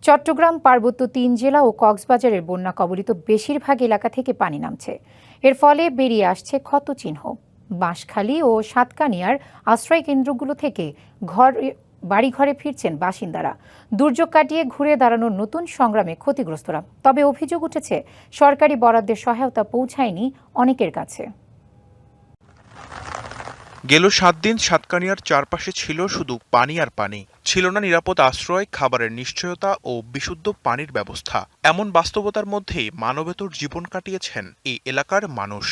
চট্টগ্রাম, পার্বত্য ৩ জেলা ও কক্সবাজারের বন্যা কবলিত বেশিরভাগ এলাকা থেকে পানি নামছে। এর ফলে বেরিয়ে আসছে ক্ষতচিহ্ন। বাঁশখালী ও সাতকানিয়ার আশ্রয় কেন্দ্রগুলো থেকে বাড়িঘরে ফিরছেন বাসিন্দারা। দুর্যোগ কাটিয়ে ঘুরে দাঁড়ানোর নতুন সংগ্রামে ক্ষতিগ্রস্তরা। তবে অভিযোগ উঠেছে, সরকারি বরাদ্দের সহায়তা পৌঁছায়নি অনেকের কাছে। গেল ৭ দিন সাতকানিয়ার চারপাশে ছিল শুধু পানি আর পানি। ছিল না নিরাপদ আশ্রয়, খাবারের নিশ্চয়তা ও বিশুদ্ধ পানির ব্যবস্থা। এমন বাস্তবতার মধ্যেই মানবেতর জীবন কাটিয়েছেন এই এলাকার মানুষ।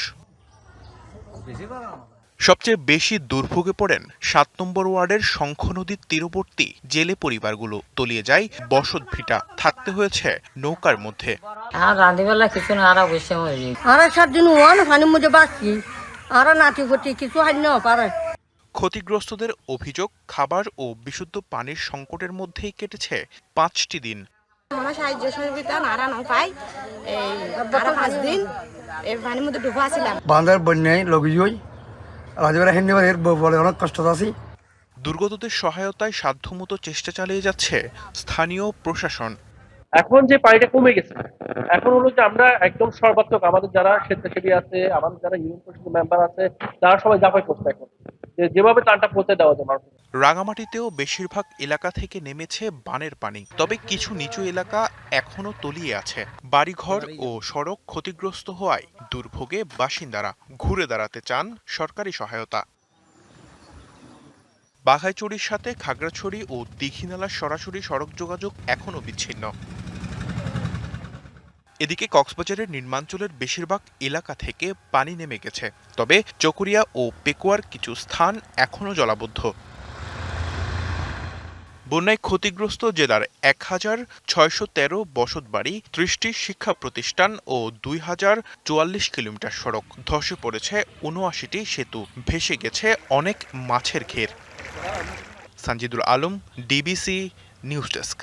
সবচেয়ে বেশি দুর্ভোগে পড়েন ৭ নম্বর ওয়ার্ডের শঙ্খ নদীর তীরবর্তী জেলে পরিবারগুলো। তলিয়ে যায় বসত ভিটা, থাকতে হয়েছে নৌকার মধ্যে। ক্ষতিগ্রস্তদের অভিযোগ, খাবার ও বিশুদ্ধ পানির সংকটের মধ্যেই কেটেছে ৫টি দিন। দুর্গতদের সহায়তায় সাধ্যমতো চেষ্টা চালিয়ে যাচ্ছে স্থানীয় প্রশাসন। এখন যে পানিটা কমে গেছে, এখন হলো যে আমরা একদম সর্বাত্মক আমাদের যারা স্বেচ্ছাসেবী আছে, আমাদের যারা ইউনিয়ন পরিষদের মেম্বার আছে, তারা সবাই ঝাঁপাই করছে এখন যেভাবে ত্রাণটা পৌঁছে দেওয়া যায় মানুষের। রাঙামাটিতেও বেশিরভাগ এলাকা থেকে নেমেছে বানের পানি, তবে কিছু নিচু এলাকা এখনো তলিয়ে আছে। বাড়িঘর ও সড়ক ক্ষতিগ্রস্ত হওয়ায় দুর্ভোগে বাসিন্দারা ঘুরে দাঁড়াতে চান সরকারি সহায়তা। বাঘাইছড়ির সাথে খাগড়াছড়ি ও দীঘিনালার সরাসরি সড়ক যোগাযোগ এখনো বিচ্ছিন্ন। এদিকে কক্সবাজারের নিম্নাঞ্চলের বেশিরভাগ এলাকা থেকে পানি নেমে গেছে, তবে চকরিয়া ও পেকুয়ার কিছু স্থান এখনো জলাবদ্ধ। বন্যায় ক্ষতিগ্রস্ত জেলার ১,৬১৩ বসতবাড়ি, ৩০টি শিক্ষা প্রতিষ্ঠান ও ২,০৪৪ কিলোমিটার সড়ক। ধসে পড়েছে ৭৯টি সেতু, ভেসে গেছে অনেক মাছের ঘের। Sanjidul Alam, DBC news desk.